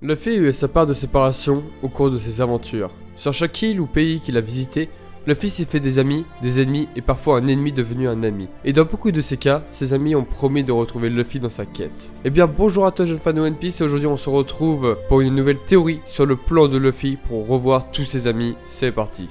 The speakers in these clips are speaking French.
Luffy a eu sa part de séparation au cours de ses aventures. Sur chaque île ou pays qu'il a visité, Luffy s'est fait des amis, des ennemis et parfois un ennemi devenu un ami. Et dans beaucoup de ces cas, ses amis ont promis de retrouver Luffy dans sa quête. Eh bien bonjour à toi jeunes fans de One Piece et aujourd'hui on se retrouve pour une nouvelle théorie sur le plan de Luffy pour revoir tous ses amis. C'est parti.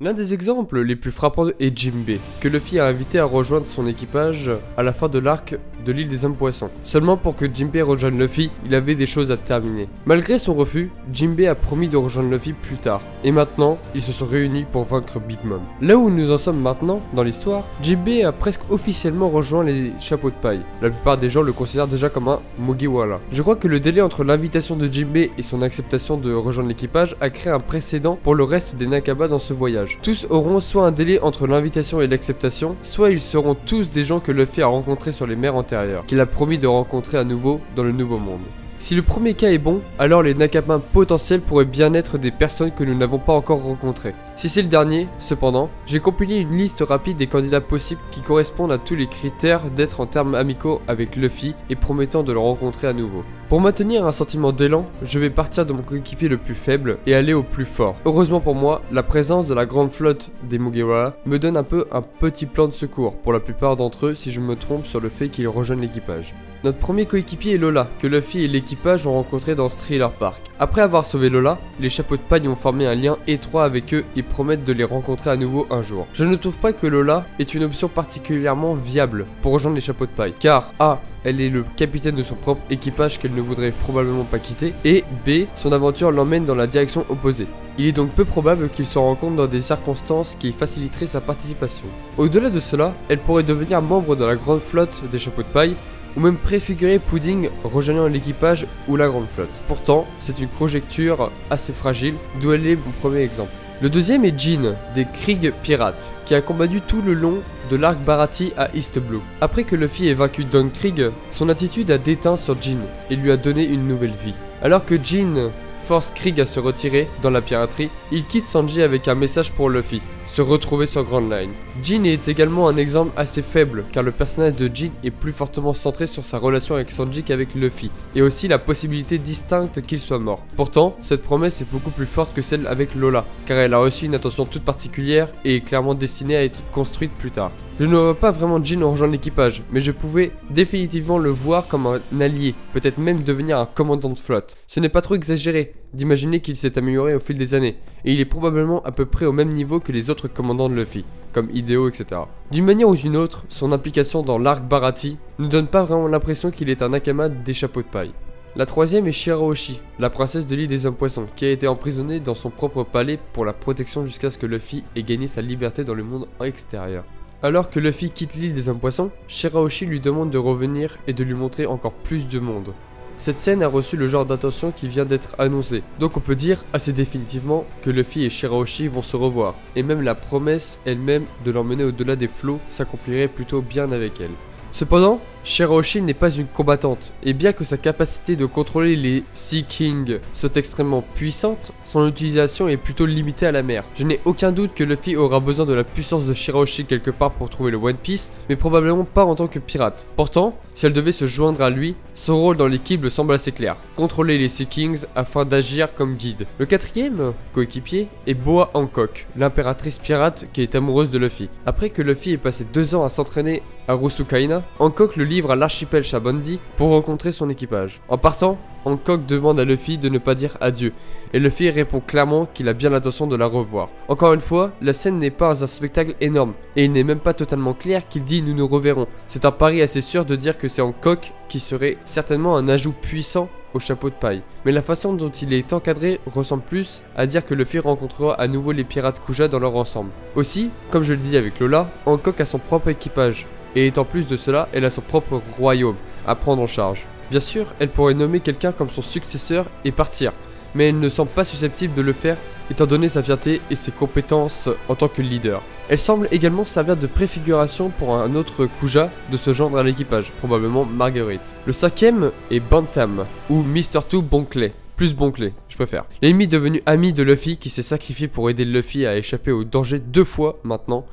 L'un des exemples les plus frappants est Jinbei, que Luffy a invité à rejoindre son équipage à la fin de l'arc de l'île des hommes poissons. Seulement pour que Jinbei rejoigne Luffy, il avait des choses à terminer. Malgré son refus, Jinbei a promis de rejoindre Luffy plus tard, et maintenant, ils se sont réunis pour vaincre Big Mom. Là où nous en sommes maintenant, dans l'histoire, Jinbei a presque officiellement rejoint les chapeaux de paille. La plupart des gens le considèrent déjà comme un Mugiwara. Je crois que le délai entre l'invitation de Jinbei et son acceptation de rejoindre l'équipage a créé un précédent pour le reste des Nakaba dans ce voyage. Tous auront soit un délai entre l'invitation et l'acceptation, soit ils seront tous des gens que Luffy a rencontrés sur les mers antérieures, qu'il a promis de rencontrer à nouveau dans le nouveau monde. Si le premier cas est bon, alors les Nakama potentiels pourraient bien être des personnes que nous n'avons pas encore rencontrées. Si c'est le dernier, cependant, j'ai compilé une liste rapide des candidats possibles qui correspondent à tous les critères d'être en termes amicaux avec Luffy et promettant de le rencontrer à nouveau. Pour maintenir un sentiment d'élan, je vais partir de mon coéquipier le plus faible et aller au plus fort. Heureusement pour moi, la présence de la grande flotte des Mugiwara me donne un petit plan de secours pour la plupart d'entre eux si je me trompe sur le fait qu'ils rejoignent l'équipage. Notre premier coéquipier est Lola, que Luffy et l'équipage ont rencontré dans Thriller Bark. Après avoir sauvé Lola, les chapeaux de paille ont formé un lien étroit avec eux et promettent de les rencontrer à nouveau un jour. Je ne trouve pas que Lola est une option particulièrement viable pour rejoindre les chapeaux de paille, car A, elle est le capitaine de son propre équipage qu'elle ne voudrait probablement pas quitter, et B, son aventure l'emmène dans la direction opposée. Il est donc peu probable qu'il se rencontre dans des circonstances qui faciliteraient sa participation. Au-delà de cela, elle pourrait devenir membre de la grande flotte des chapeaux de paille, ou même préfigurer Pudding rejoignant l'équipage ou la grande flotte. Pourtant, c'est une conjecture assez fragile, d'où elle est mon premier exemple. Le deuxième est Jin, des Krieg Pirates, qui a combattu tout le long de l'arc Baratie à East Blue. Après que Luffy ait vaincu Don Krieg, son attitude a déteint sur Jin et lui a donné une nouvelle vie. Alors que Jin force Krieg à se retirer dans la piraterie, il quitte Sanji avec un message pour Luffy: se retrouver sur Grand Line. Jin est également un exemple assez faible car le personnage de Jin est plus fortement centré sur sa relation avec Sanji qu'avec Luffy, et aussi la possibilité distincte qu'il soit mort. Pourtant, cette promesse est beaucoup plus forte que celle avec Lola, car elle a reçu une attention toute particulière et est clairement destinée à être construite plus tard. Je ne vois pas vraiment Jin rejoindre l'équipage, mais je pouvais définitivement le voir comme un allié, peut-être même devenir un commandant de flotte. Ce n'est pas trop exagéré d'imaginer qu'il s'est amélioré au fil des années, et il est probablement à peu près au même niveau que les autres commandants de Luffy, comme Hideo, etc. D'une manière ou d'une autre, son implication dans l'arc Baratie ne donne pas vraiment l'impression qu'il est un Nakama des chapeaux de paille. La troisième est Shirahoshi, la princesse de l'île des hommes poissons, qui a été emprisonnée dans son propre palais pour la protection jusqu'à ce que Luffy ait gagné sa liberté dans le monde extérieur. Alors que Luffy quitte l'île des hommes poissons, Shirahoshi lui demande de revenir et de lui montrer encore plus de monde. Cette scène a reçu le genre d'attention qui vient d'être annoncé, donc on peut dire assez définitivement que Luffy et Shirahoshi vont se revoir, et même la promesse elle-même de l'emmener au-delà des flots s'accomplirait plutôt bien avec elle. Cependant, Shirahoshi n'est pas une combattante, et bien que sa capacité de contrôler les Sea Kings soit extrêmement puissante, son utilisation est plutôt limitée à la mer. Je n'ai aucun doute que Luffy aura besoin de la puissance de Shirahoshi quelque part pour trouver le One Piece, mais probablement pas en tant que pirate. Pourtant, si elle devait se joindre à lui, son rôle dans l'équipe semble assez clair: contrôler les Sea Kings afin d'agir comme guide. Le quatrième coéquipier est Boa Hancock, l'impératrice pirate qui est amoureuse de Luffy. Après que Luffy ait passé 2 ans à s'entraîner à Rusukaina, Hancock le livre à l'archipel Shabandi pour rencontrer son équipage. En partant, Hancock demande à Luffy de ne pas dire adieu, et Luffy répond clairement qu'il a bien l'intention de la revoir. Encore une fois, la scène n'est pas un spectacle énorme, et il n'est même pas totalement clair qu'il dit nous nous reverrons. C'est un pari assez sûr de dire que c'est Hancock qui serait certainement un ajout puissant au chapeau de paille. Mais la façon dont il est encadré ressemble plus à dire que Luffy rencontrera à nouveau les pirates Kuja dans leur ensemble. Aussi, comme je le dis avec Lola, Hancock a son propre équipage, et en plus de cela, elle a son propre royaume à prendre en charge. Bien sûr, elle pourrait nommer quelqu'un comme son successeur et partir, mais elle ne semble pas susceptible de le faire étant donné sa fierté et ses compétences en tant que leader. Elle semble également servir de préfiguration pour un autre Kuja de se joindre à l'équipage, probablement Marguerite. Le cinquième est Bantam, ou Mr. 2 Bonkley. Plus Bonkley, je préfère. L'ennemi devenu ami de Luffy qui s'est sacrifié pour aider Luffy à échapper au danger 2 fois maintenant,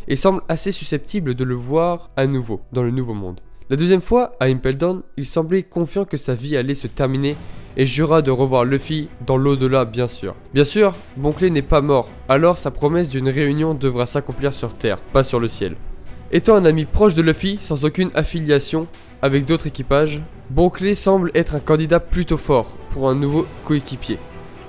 et semble assez susceptible de le voir à nouveau dans le nouveau monde. La deuxième fois, à Impel Down, il semblait confiant que sa vie allait se terminer et jura de revoir Luffy dans l'au-delà bien sûr. Bien sûr, Bonkley n'est pas mort, alors sa promesse d'une réunion devra s'accomplir sur Terre, pas sur le ciel. Étant un ami proche de Luffy, sans aucune affiliation avec d'autres équipages, Bonkley semble être un candidat plutôt fort pour un nouveau coéquipier.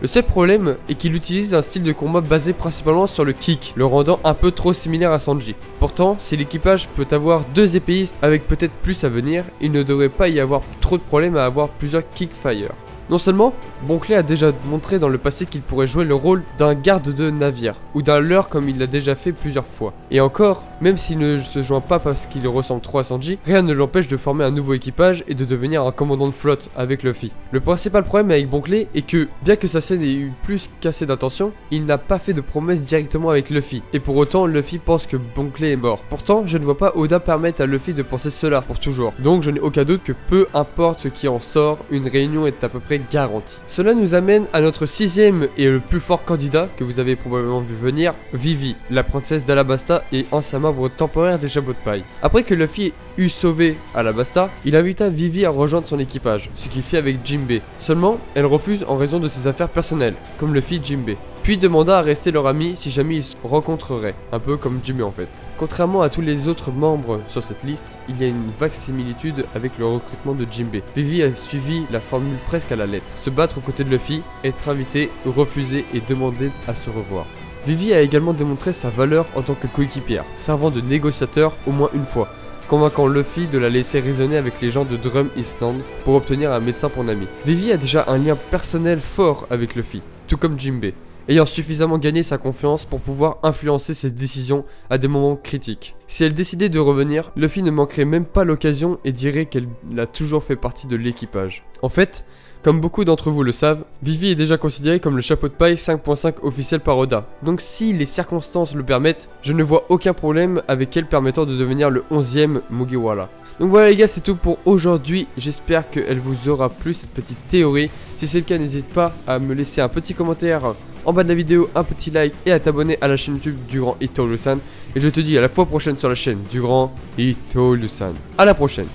Le seul problème est qu'il utilise un style de combat basé principalement sur le kick, le rendant un peu trop similaire à Sanji. Pourtant, si l'équipage peut avoir 2 épéistes avec peut-être plus à venir, il ne devrait pas y avoir trop de problèmes à avoir plusieurs kickfire. Non seulement, Bonkley a déjà montré dans le passé qu'il pourrait jouer le rôle d'un garde de navire, ou d'un leurre comme il l'a déjà fait plusieurs fois. Et encore, même s'il ne se joint pas parce qu'il ressemble trop à Sanji, rien ne l'empêche de former un nouveau équipage et de devenir un commandant de flotte avec Luffy. Le principal problème avec Bonkley est que, bien que sa scène ait eu plus qu'assez d'intention, il n'a pas fait de promesse directement avec Luffy. Et pour autant, Luffy pense que Bonkley est mort. Pourtant, je ne vois pas Oda permettre à Luffy de penser cela pour toujours. Donc je n'ai aucun doute que peu importe ce qui en sort, une réunion est à peu près garantie. Cela nous amène à notre 6ème et le plus fort candidat que vous avez probablement vu venir, Vivi, la princesse d'Alabasta et ancien membre temporaire des Jabot de Paille. Après que Luffy eut sauvé Alabasta, il invita Vivi à rejoindre son équipage, ce qu'il fit avec Jinbei. Seulement, elle refuse en raison de ses affaires personnelles, comme le fit Jinbei. Puis demanda à rester leur ami si jamais ils se rencontreraient, un peu comme Jinbei en fait. Contrairement à tous les autres membres sur cette liste, il y a une vague similitude avec le recrutement de Jinbei. Vivi a suivi la formule presque à la lettre. Se battre aux côtés de Luffy, être invité, refuser et demander à se revoir. Vivi a également démontré sa valeur en tant que coéquipière, servant de négociateur au moins une fois, convainquant Luffy de la laisser raisonner avec les gens de Drum Island pour obtenir un médecin pour ami. Vivi a déjà un lien personnel fort avec Luffy, tout comme Jinbei, ayant suffisamment gagné sa confiance pour pouvoir influencer ses décisions à des moments critiques. Si elle décidait de revenir, Luffy ne manquerait même pas l'occasion et dirait qu'elle a toujours fait partie de l'équipage. En fait, comme beaucoup d'entre vous le savent, Vivi est déjà considérée comme le chapeau de paille 5.5 officiel par Oda. Donc si les circonstances le permettent, je ne vois aucun problème avec elle permettant de devenir le 11e Mugiwara. Donc voilà les gars, c'est tout pour aujourd'hui. J'espère qu'elle vous aura plu cette petite théorie. Si c'est le cas, n'hésite pas à me laisser un petit commentaire en bas de la vidéo, un petit like et à t'abonner à la chaîne YouTube du grand Ito Lusan. Et je te dis à la fois prochaine sur la chaîne du grand Ito Lusan. À la prochaine.